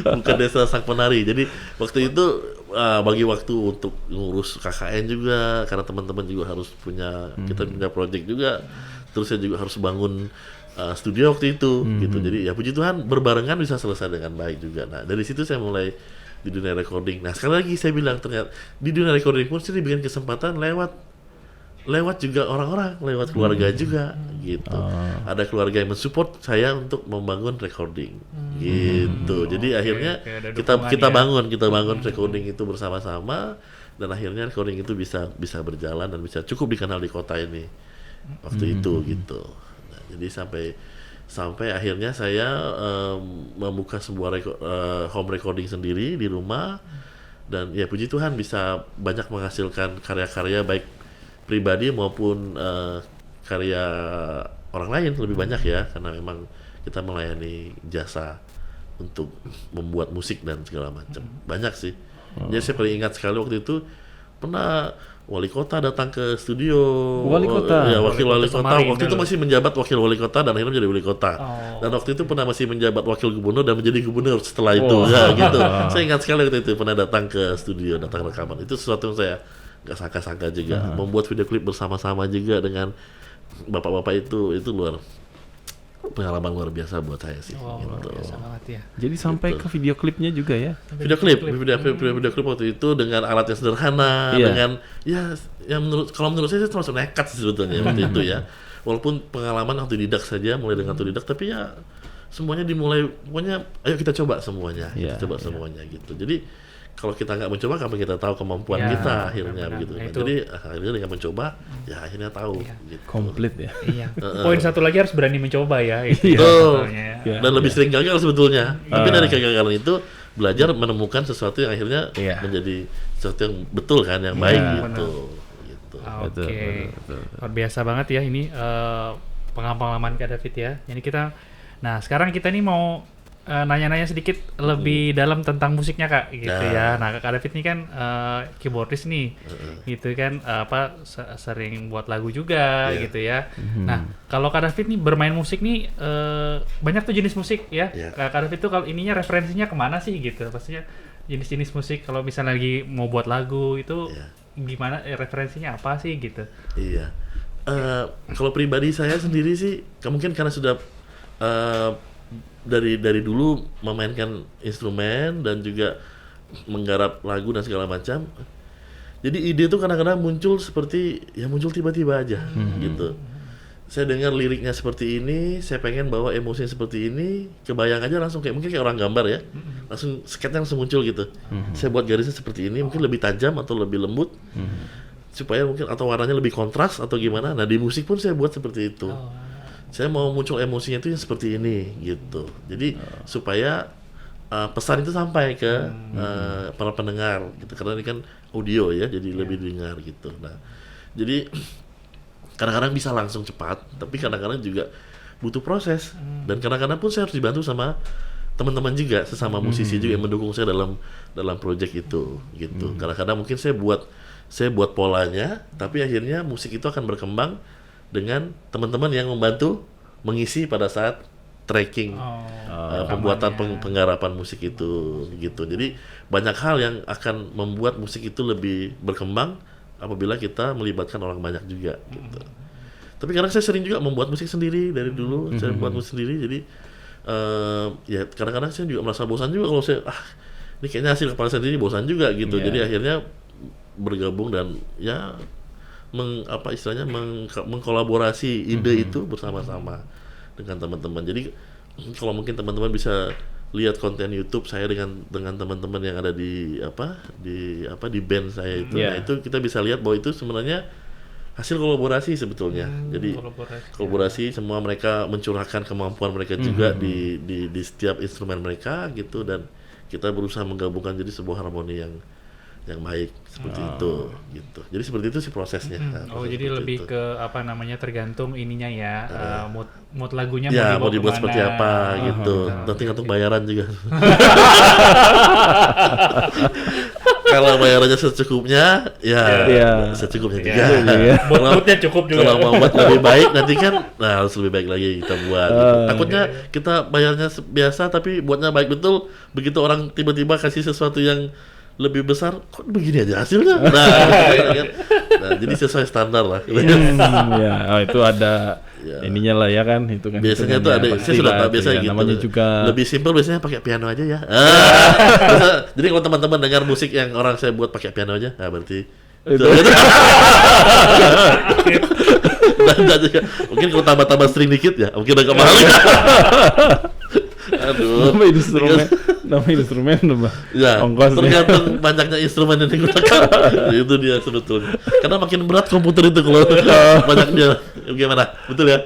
Bukan desa Sangkonari. Jadi waktu itu bagi waktu untuk ngurus KKN juga, karena teman-teman juga harus kita punya project juga. Terus saya juga harus bangun studio waktu itu gitu. Jadi ya puji Tuhan berbarengan bisa selesai dengan baik juga. Nah, dari situ saya mulai di dunia recording. Nah, sekali lagi saya bilang ternyata di dunia recording pun saya diberikan kesempatan lewat juga orang-orang, lewat keluarga juga gitu. Ada keluarga yang mensupport saya untuk membangun recording gitu. Jadi akhirnya kita bangun recording itu bersama-sama, dan akhirnya recording itu bisa berjalan dan bisa cukup dikenal di kota ini waktu itu gitu. Nah, jadi sampai akhirnya saya membuka sebuah home recording sendiri di rumah, dan ya puji Tuhan bisa banyak menghasilkan karya-karya baik pribadi maupun karya orang lain lebih banyak ya, karena memang kita melayani jasa untuk membuat musik dan segala macam. Banyak sih. Jadi saya paling ingat sekali waktu itu pernah wali kota datang ke studio. Wali kota? Ya, wakil wali kota. Semarin Waktu itu masih menjabat wakil wali kota dan akhirnya menjadi wali kota. Dan waktu itu pernah masih menjabat wakil gubernur dan menjadi gubernur setelah itu. Ya gitu. Saya ingat sekali waktu itu pernah datang ke studio, datang rekaman. Itu sesuatu yang saya nggak sangka-sangka juga. Membuat video klip bersama-sama juga dengan bapak-bapak itu pengalaman luar biasa buat saya sih. Gitu. Biasa banget ya. Jadi sampai ke video klipnya juga ya? Video klip waktu itu dengan alat yang sederhana, dengan yang menurut saya termasuk nekat sebetulnya waktu itu ya. Walaupun pengalaman otodidak saja, mulai dengan otodidak, tapi ya semuanya dimulai, pokoknya ayo kita coba semuanya, semuanya gitu. Jadi kalau kita nggak mencoba, kapan kita tahu kemampuan kita akhirnya begitu. Jadi akhirnya dengan mencoba, ya akhirnya tahu. Gitu. Komplit ya. Iya. Poin satu lagi harus berani mencoba ya. Itu Dan lebih sering gagal sebetulnya. Tapi dari kegagalan itu belajar menemukan sesuatu yang akhirnya menjadi sesuatu yang betul kan, yang baik gitu. Oke. Luar biasa banget ya ini pengalaman Kak David ya. Jadi nah sekarang kita nih mau nanya-nanya sedikit lebih dalam tentang musiknya Kak gitu ya. Nah Kak David ini kan keyboardis nih gitu kan, sering buat lagu juga gitu ya. Nah kalau Kak David nih bermain musik nih banyak tuh jenis musik ya. Kak David tuh kalau ininya referensinya kemana sih gitu? Pastinya jenis-jenis musik, kalau misalnya lagi mau buat lagu itu gimana, referensinya apa sih gitu? Iya. Kalau pribadi saya sendiri sih mungkin karena sudah dari dulu memainkan instrumen dan juga menggarap lagu dan segala macam. Jadi ide itu kadang-kadang muncul muncul tiba-tiba aja gitu. Saya dengar liriknya seperti ini, saya pengen bawa emosinya seperti ini, kebayang aja langsung mungkin kayak orang gambar ya. Langsung sketnya langsung muncul gitu. Saya buat garisnya seperti ini, mungkin lebih tajam atau lebih lembut. Supaya mungkin atau warnanya lebih kontras atau gimana. Nah, di musik pun saya buat seperti itu. Saya mau muncul emosinya itu yang seperti ini gitu. Jadi supaya pesan itu sampai ke para pendengar gitu. Karena ini kan audio ya, jadi lebih dengar gitu. Nah, jadi kadang-kadang bisa langsung cepat, tapi kadang-kadang juga butuh proses. Dan kadang-kadang pun saya harus dibantu sama teman-teman juga, sesama musisi juga yang mendukung saya dalam project itu gitu. Kadang-kadang mungkin saya buat polanya, tapi akhirnya musik itu akan berkembang dengan teman-teman yang membantu mengisi pada saat tracking pembuatan penggarapan musik itu gitu. Jadi banyak hal yang akan membuat musik itu lebih berkembang apabila kita melibatkan orang banyak juga gitu. Tapi kadang saya sering juga membuat musik sendiri dari dulu. Saya buat musik sendiri, jadi ya kadang-kadang saya juga merasa bosan juga kalau saya ini kayaknya hasil kepala sendiri bosan juga gitu. Jadi akhirnya bergabung dan ya mengkolaborasi ide itu bersama-sama dengan teman-teman. Jadi kalau mungkin teman-teman bisa lihat konten YouTube saya dengan teman-teman yang ada di band saya itu. Nah, itu kita bisa lihat bahwa itu sebenarnya hasil kolaborasi sebetulnya. Jadi kolaborasi semua, mereka mencurahkan kemampuan mereka juga di setiap instrumen mereka gitu, dan kita berusaha menggabungkan jadi sebuah harmoni yang baik seperti itu gitu. Jadi seperti itu sih prosesnya. Nah, Oh, proses jadi seperti lebih itu. ke apa namanya tergantung ininya ya, mood lagunya Ya, mau mau dibuat kemana. seperti apa Oh, gitu. oke, Nanti gantung oke. bayaran juga. Kalau bayarannya secukupnya, ya Iya. secukupnya Iya. juga. Iya. Moodnya cukup juga. Kalau mau buat lebih baik nanti kan, nah harus lebih baik lagi kita buat. Gitu. Takutnya kita bayarnya biasa tapi buatnya baik betul. Begitu orang tiba-tiba kasih sesuatu yang lebih besar, kok begini aja hasilnya? Nah, jadi sesuai standar lah. Ya, oh, itu ada Ya. ininya lah ya kan, itu kan. Biasanya tuh ada, saya sudah tahu biasa gitu. Namanya juga. Lebih simpel biasanya pakai piano aja ya. Jadi kalau teman-teman dengar musik yang orang saya buat pakai piano aja, nah berarti Itu. Dan juga, mungkin kalau tambah-tambah string dikit ya, mungkin agak mahal ya. Aduh. nama instrumen Mbak. Ya, Ongkosnya. tergantung banyaknya instrumen yang digunakan. Itu dia sebetulnya. Karena makin berat komputer itu kalau banyak dia. Gimana? Betul ya?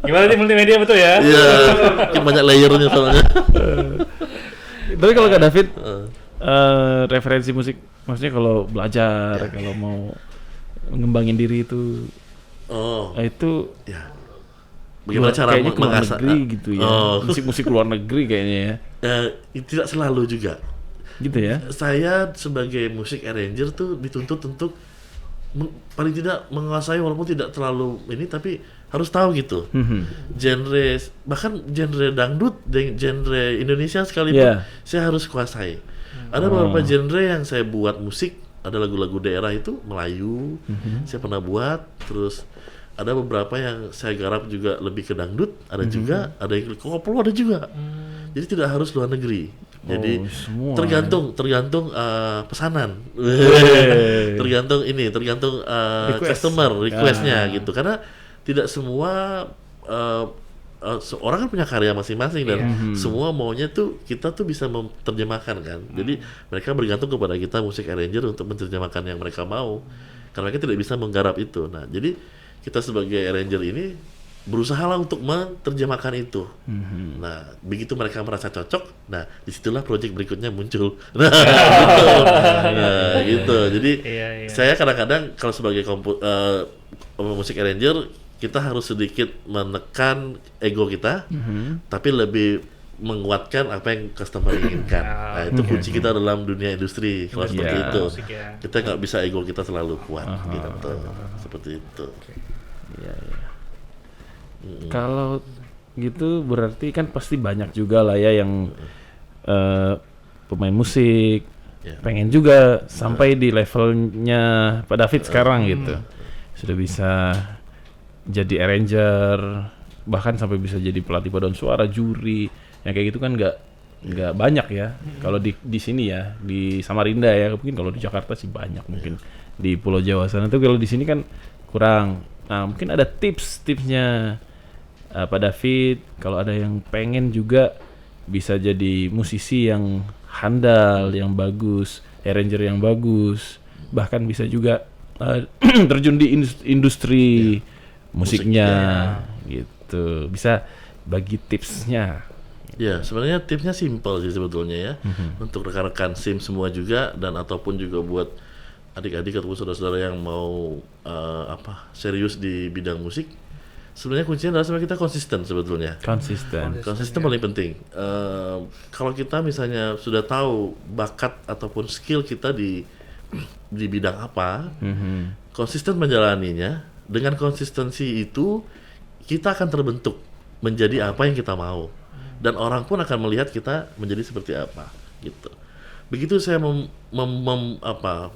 Gimana nih multimedia betul ya? Iya, makin banyak layernya soalnya. Tapi kalau Kak David referensi musik, maksudnya kalau belajar, kalau mau ngembangin diri itu, Oh, itu ya. Bagaimana cara kayaknya ke luar mengasah? negeri gitu ya, Oh. musik-musik luar negeri kayaknya ya, Tidak selalu juga. gitu ya. Saya sebagai musik arranger tuh dituntut untuk paling tidak menguasai walaupun tidak terlalu ini tapi harus tahu gitu. Genre bahkan genre dangdut, genre Indonesia sekalipun Yeah. saya harus kuasai. Ada beberapa genre yang saya buat musik, ada lagu-lagu daerah itu Melayu, saya pernah buat, terus ada beberapa yang saya garap juga lebih ke dangdut, ada juga, ada yang koplo ada juga. Jadi tidak harus luar negeri. Jadi semua. tergantung pesanan, tergantung customer requestnya gitu. Karena tidak semua orang kan punya karya masing-masing dan semua maunya tuh kita tuh bisa menerjemahkan kan. Jadi mereka bergantung kepada kita musik arranger untuk menerjemahkan yang mereka mau. Karena mereka tidak bisa menggarap itu. Nah, jadi kita sebagai arranger ini berusaha lah untuk menerjemahkan itu. Nah, begitu mereka merasa cocok, nah disitulah project berikutnya muncul. Nah, gitu. Nah, gitu. Jadi Iya. saya kadang-kadang kalau sebagai musik arranger kita harus sedikit menekan ego kita, tapi lebih menguatkan apa yang customer inginkan. Nah, itu kunci kita dalam dunia industri kalau seperti Iya. itu. Musik ya. Kita nggak bisa ego kita selalu kuat, gitu. Seperti itu. Iya, iya. Kalau gitu berarti kan pasti banyak juga lah ya yang pemain musik Ya. pengen juga sampai di levelnya Pak David sekarang gitu. Sudah bisa jadi arranger, bahkan sampai bisa jadi pelatih paduan suara, juri. Yang kayak gitu kan nggak banyak ya. Kalau di sini ya, di Samarinda ya, mungkin kalau di Jakarta sih banyak, mungkin di Pulau Jawa sana tuh kalau di sini kan kurang. Nah, mungkin ada tipsnya Pak David kalau ada yang pengen juga bisa jadi musisi yang handal, yang bagus, arranger yang bagus, bahkan bisa juga terjun di industri musiknya gitu. Bisa bagi tipsnya. Ya, sebenarnya tipsnya simpel sih sebetulnya ya. Untuk rekan-rekan SIM semua juga dan ataupun juga buat adik-adik ataupun saudara-saudara yang mau serius di bidang musik. Sebenarnya kuncinya adalah sebenarnya kita konsisten sebetulnya. Konsisten paling penting. Kalau kita misalnya sudah tahu bakat ataupun skill kita di bidang apa, konsisten menjalaninya. Dengan konsistensi itu kita akan terbentuk menjadi apa yang kita mau. Dan orang pun akan melihat kita menjadi seperti apa, gitu. Begitu saya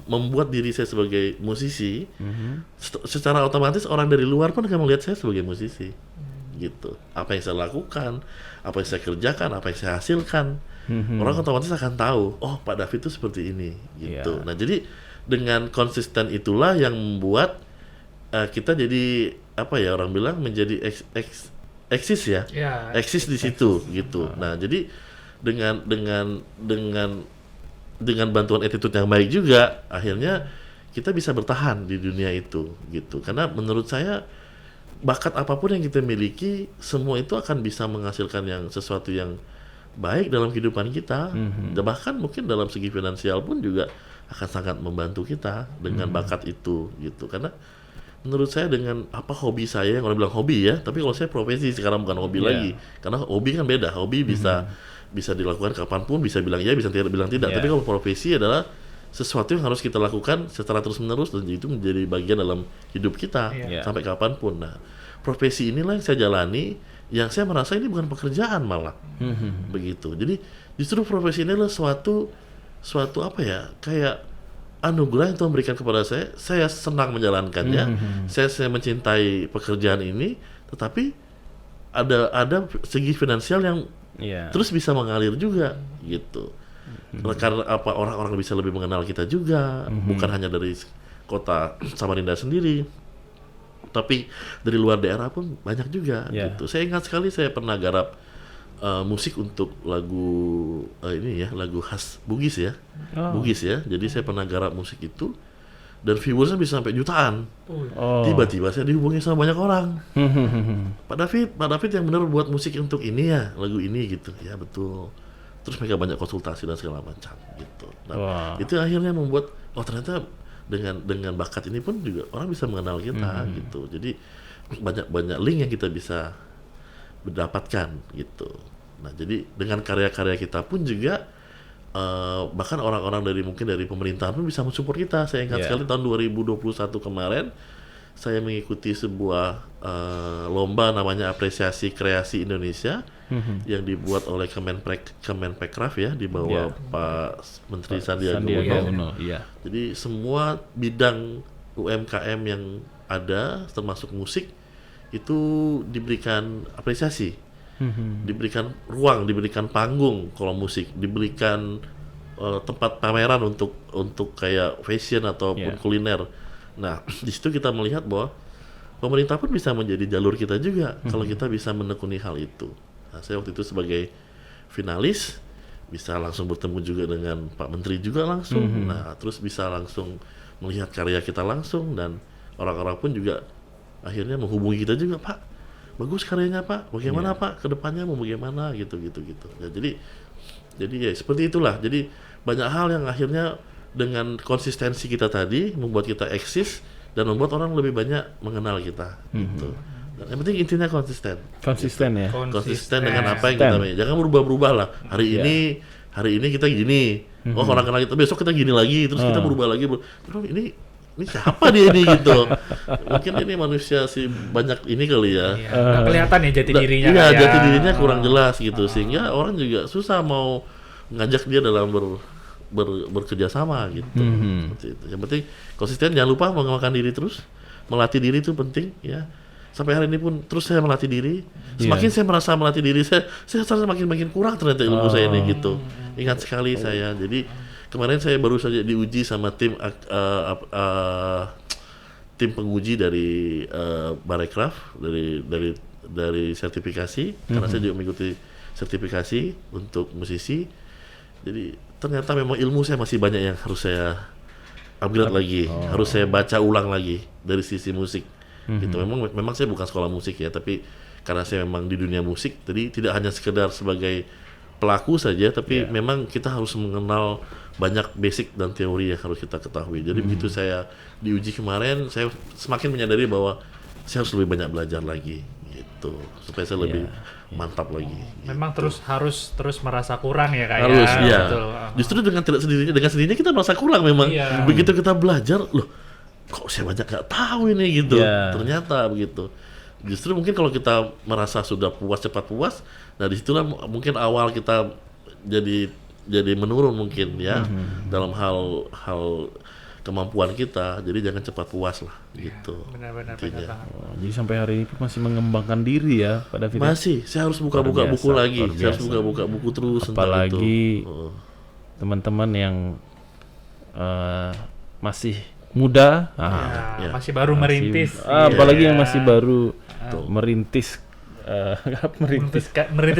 membuat diri saya sebagai musisi, secara otomatis orang dari luar pun akan melihat saya sebagai musisi, gitu. Apa yang saya lakukan, apa yang saya kerjakan, apa yang saya hasilkan, orang otomatis akan tahu, oh Pak David itu seperti ini, gitu. Nah, jadi dengan konsisten itulah yang membuat kita jadi apa ya orang bilang menjadi eksis ya, eksis di situ, gitu. Nah, jadi dengan bantuan attitude yang baik juga, akhirnya kita bisa bertahan di dunia itu, gitu. Karena menurut saya bakat apapun yang kita miliki, semua itu akan bisa menghasilkan yang sesuatu yang baik dalam kehidupan kita. Dan bahkan mungkin dalam segi finansial pun juga akan sangat membantu kita dengan bakat itu gitu. Karena menurut saya dengan hobi saya, yang orang bilang hobi ya, tapi kalau saya profesi sekarang bukan hobi lagi. Karena hobi kan beda, hobi bisa dilakukan kapanpun, bisa bilang ya, bisa bilang tidak. Tapi kalau profesi adalah sesuatu yang harus kita lakukan secara terus-menerus dan itu menjadi bagian dalam hidup kita sampai kapanpun. Nah, profesi inilah yang saya jalani, yang saya merasa ini bukan pekerjaan malah, begitu. Jadi justru profesi ini adalah suatu apa ya, kayak anugerah yang Tuhan berikan kepada saya senang menjalankannya, saya mencintai pekerjaan ini, tetapi ada segi finansial yang terus bisa mengalir juga, gitu. Karena orang-orang bisa lebih mengenal kita juga, bukan hanya dari kota Samarinda sendiri, tapi dari luar daerah pun banyak juga, gitu. Saya ingat sekali saya pernah garap musik untuk lagu lagu khas Bugis ya. Bugis ya. Jadi saya pernah garap musik itu dan viewersnya bisa sampai jutaan. Tiba-tiba saya dihubungi sama banyak orang. Pak David yang benar buat musik untuk ini ya, lagu ini gitu. Ya betul. Terus mereka banyak konsultasi dan segala macam gitu. Nah, itu akhirnya membuat ternyata dengan bakat ini pun juga orang bisa mengenal kita gitu. Jadi banyak link yang kita bisa mendapatkan gitu. Nah, jadi dengan karya-karya kita pun juga bahkan orang-orang mungkin dari pemerintahan pun bisa mensupport kita. Saya ingat sekali tahun 2021 kemarin saya mengikuti sebuah lomba namanya Apresiasi Kreasi Indonesia yang dibuat oleh Kemenparekraf ya, di bawah Pak Menteri Sandiaga Uno. Jadi semua bidang UMKM yang ada termasuk musik itu diberikan apresiasi, diberikan ruang, diberikan panggung kalau musik, diberikan tempat pameran untuk kayak fashion ataupun kuliner. Nah, di situ kita melihat bahwa pemerintah pun bisa menjadi jalur kita juga kalau kita bisa menekuni hal itu. Nah, saya waktu itu sebagai finalis bisa langsung bertemu juga dengan Pak Menteri juga langsung. Nah, terus bisa langsung melihat karya kita langsung dan orang-orang pun juga akhirnya menghubungi kita juga, Pak, bagus karyanya Pak, bagaimana Pak, kedepannya mau bagaimana gitu. Ya, jadi ya seperti itulah. Jadi banyak hal yang akhirnya dengan konsistensi kita tadi membuat kita eksis dan membuat orang lebih banyak mengenal kita gitu. Dan yang penting intinya konsisten ya. Konsisten dengan apa yang kita mau. Jangan berubah-berubah lah. Hari ini kita gini. Orang kenal kita, besok kita gini lagi, terus kita berubah lagi. Ini siapa dia ini gitu. Mungkin ini manusia sih banyak ini kali ya. Nggak kelihatan ya jati dirinya. Iya, jati dirinya kurang jelas gitu. Sehingga orang juga susah mau ngajak dia dalam bekerja sama gitu. Seperti itu. Yang penting konsisten, jangan lupa mengenalkan diri terus. Melatih diri itu penting ya. Sampai hari ini pun terus saya melatih diri. Semakin saya merasa melatih diri, saya makin kurang ternyata ilmu saya ini gitu. Ingat sekali saya. Jadi kemarin saya baru saja diuji sama tim penguji dari Parekraf dari sertifikasi, karena saya juga mengikuti sertifikasi untuk musisi. Jadi ternyata memang ilmu saya masih banyak yang harus saya upgrade lagi, harus saya baca ulang lagi dari sisi musik. Gitu. Memang saya bukan sekolah musik ya, tapi karena saya memang di dunia musik, jadi tidak hanya sekedar sebagai pelaku saja, tapi memang kita harus mengenal banyak basic dan teori yang harus kita ketahui. Jadi begitu saya diuji kemarin, saya semakin menyadari bahwa saya harus lebih banyak belajar lagi gitu, supaya saya lebih mantap lagi. Memang harus terus merasa kurang ya, kayak harus ya. Betul. Justru dengan sendirinya kita merasa kurang memang. Begitu kita belajar, loh kok saya banyak nggak tahu ini gitu. Ternyata begitu. Justru mungkin kalau kita merasa sudah cepat puas, nah disitulah mungkin awal kita jadi menurun mungkin ya dalam hal kemampuan kita. Jadi jangan cepat puas lah gitu. Benar-benar. Jadi sampai hari ini masih mengembangkan diri ya Pak David. Masih, saya harus buka-buka buku lagi. Saya harus buka-buka buku terus. Apalagi teman-teman yang masih muda, masih baru merintis. Apalagi yang masih baru merintis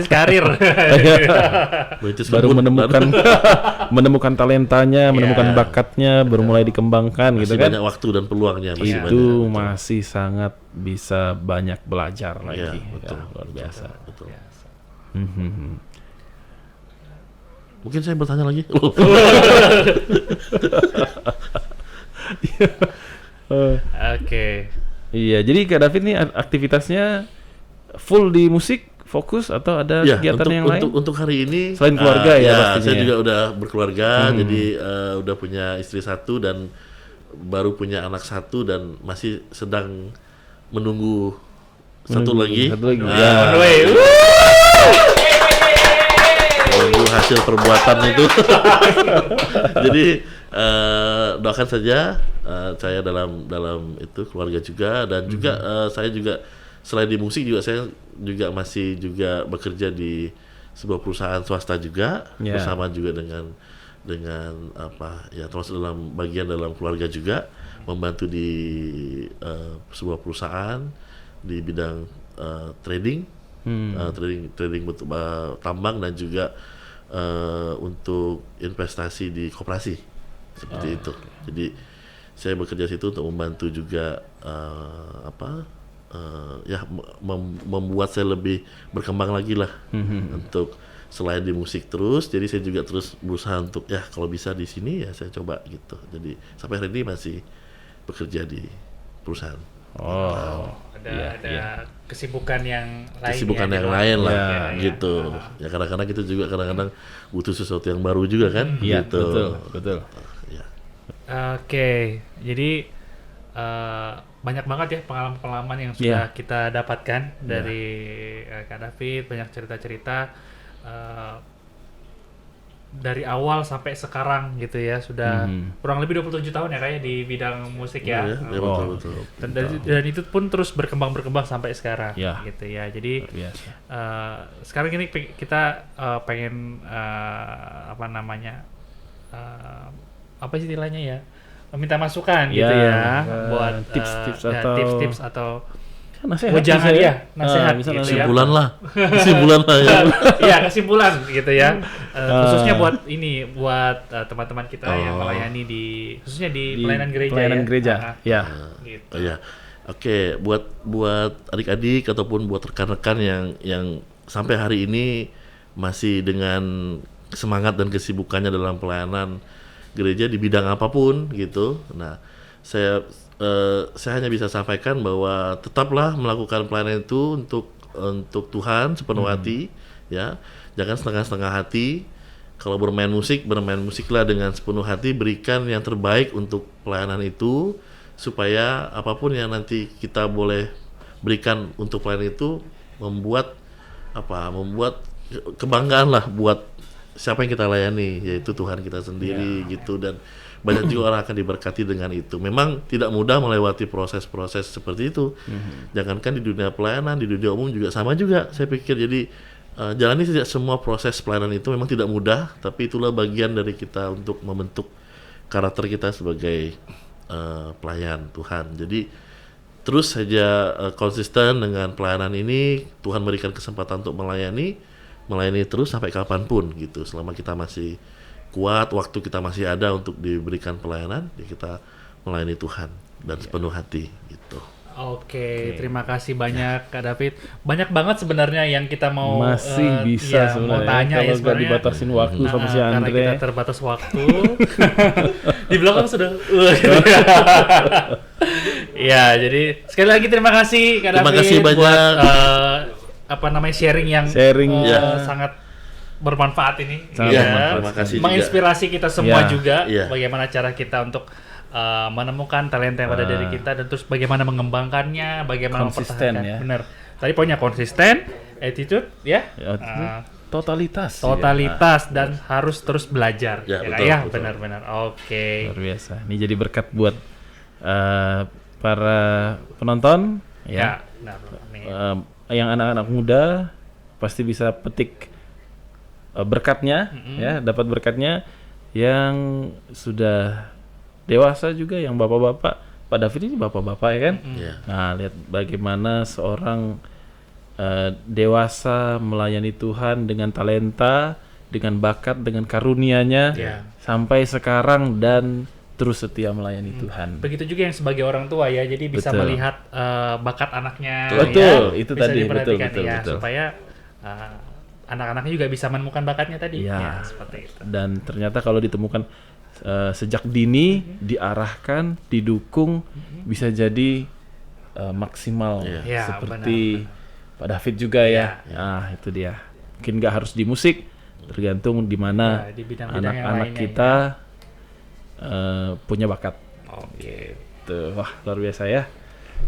karir. Baru menemukan talentanya, menemukan bakatnya, baru mulai dikembangkan masih gitu kan. Banyak waktu dan peluangnya Itu masih sangat bisa banyak belajar lagi. Betul. Luar biasa. Betul. Mungkin saya bertanya lagi. Oke. Iya, jadi Kak David nih aktivitasnya full di musik, fokus atau ada Ya, kegiatan yang lain? untuk hari ini Selain keluarga ya pastinya. Saya juga udah berkeluarga, jadi udah punya istri 1 dan baru punya anak 1 dan masih sedang menunggu satu lagi. Ya. Menunggu hasil perbuatan itu. Jadi doakan saja saya dalam itu keluarga juga dan juga saya juga selain di musik juga saya juga masih juga bekerja di sebuah perusahaan swasta juga bersama juga dengan apa ya termasuk dalam bagian dalam keluarga juga membantu di sebuah perusahaan di bidang trading tambang dan juga untuk investasi di koperasi seperti itu. Jadi saya bekerja situ untuk membantu juga membuat saya lebih berkembang lagi lah untuk selain di musik terus. Jadi saya juga terus berusaha untuk ya kalau bisa di sini ya saya coba gitu. Jadi sampai hari ini masih bekerja di perusahaan. Ada kesibukan yang lain. Kesibukan yang lain lah, gitu. Ya kadang-kadang kita juga kadang-kadang butuh sesuatu yang baru juga kan, gitu. Betul. Oke, jadi banyak banget ya pengalaman-pengalaman yang sudah kita dapatkan dari Kak David, banyak cerita-cerita dari awal sampai sekarang gitu ya, sudah kurang lebih 27 tahun ya kayak di bidang musik ya. Betul. Dan itu pun terus berkembang sampai sekarang gitu ya. Jadi sekarang ini kita pengen apa istilahnya ya? Minta masukan gitu ya buat tips-tips atau nasihat wejangan nasihat gitu kesimpulan lah ya. Iya, kesimpulan gitu ya. Khususnya buat teman-teman kita yang melayani khususnya di pelayanan gereja. Gitu. Oke, buat adik-adik ataupun buat rekan-rekan yang sampai hari ini masih dengan semangat dan kesibukannya dalam pelayanan gereja di bidang apapun gitu. Nah, saya hanya bisa sampaikan bahwa tetaplah melakukan pelayanan itu untuk Tuhan sepenuh hati, ya. Jangan setengah-setengah hati. Kalau bermain musiklah dengan sepenuh hati, berikan yang terbaik untuk pelayanan itu supaya apapun yang nanti kita boleh berikan untuk pelayanan itu membuat kebanggaan lah buat siapa yang kita layani, yaitu Tuhan kita sendiri gitu, dan banyak juga orang akan diberkati dengan itu. Memang tidak mudah melewati proses-proses seperti itu. Jangankan di dunia pelayanan, di dunia umum juga sama juga. Saya pikir jadi jalani saja semua proses pelayanan itu memang tidak mudah, tapi itulah bagian dari kita untuk membentuk karakter kita sebagai pelayan Tuhan. Jadi terus saja konsisten dengan pelayanan ini. Tuhan berikan kesempatan untuk melayani terus sampai kapanpun gitu. Selama kita masih kuat, waktu kita masih ada untuk diberikan pelayanan, ya kita melayani Tuhan dan sepenuh hati gitu. Oke, terima kasih banyak Kak David. Banyak banget sebenarnya yang kita mau bisa mau tanya kalau nggak dibatasin waktu sama si Andre. Karena kita terbatas waktu. Di belakang sudah. Ya, jadi sekali lagi terima kasih Kak David. Terima kasih banyak. Sharing yang sangat bermanfaat ini. Terima kasih menginspirasi kita semua juga. Bagaimana cara kita untuk menemukan talenta yang ada dari kita dan terus bagaimana mengembangkannya, bagaimana mempertahankan. Benar. Tadi poinnya konsisten, attitude, totalitas dan harus terus belajar. Betul. Benar-benar. Oke. Luar biasa. Ini jadi berkat buat para penonton ya. Yang anak-anak muda pasti bisa petik berkatnya, dapat berkatnya. Yang sudah dewasa juga, yang bapak-bapak, Pak David ini bapak-bapak ya kan. Nah, lihat bagaimana seorang dewasa melayani Tuhan dengan talenta, dengan bakat, dengan karunia-Nya sampai sekarang dan terus setia melayani Tuhan. Begitu juga yang sebagai orang tua ya, jadi bisa melihat bakat anaknya. Betul, itu bisa tadi diperhatikan betul. supaya anak-anaknya juga bisa menemukan bakatnya tadi. Iya. Ya, seperti itu. Dan ternyata kalau ditemukan sejak dini, diarahkan, didukung, bisa jadi maksimal. Ya, seperti Pak David juga ya. Nah, itu dia. Mungkin nggak harus di musik, tergantung di mana di bidang-bidang yang anak-anak lainnya, kita punya bakat. Oke. Tuh, wah luar biasa ya.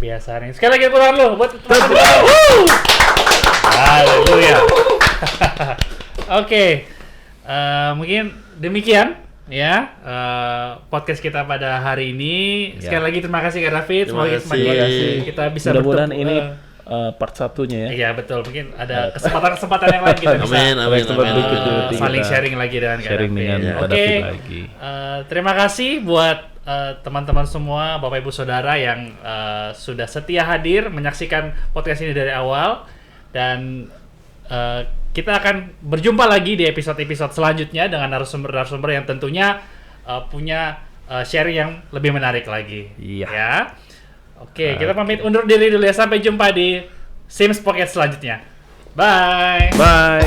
Biasa nih. Sekali lagi pulang lu buat haleluya. Oke. Mungkin demikian ya podcast kita pada hari ini. Sekali lagi terima kasih Kak David. Semoga kita bisa mudah-mudahan bertemu, ini part satunya ya. Iya betul, mungkin ada kesempatan-kesempatan yang lain kita bisa Amin. saling sharing lagi dengan Kak Sharing David. dengan Pak Oke. David lagi. Terima kasih buat teman-teman semua, Bapak Ibu Saudara yang sudah setia hadir menyaksikan podcast ini dari awal, dan kita akan berjumpa lagi di episode-episode selanjutnya dengan narasumber-narasumber yang tentunya punya sharing yang lebih menarik lagi. Iya. Ya. Oke, kita pamit undur diri dulu ya. Sampai jumpa di Sims Podcast selanjutnya. Bye. Bye.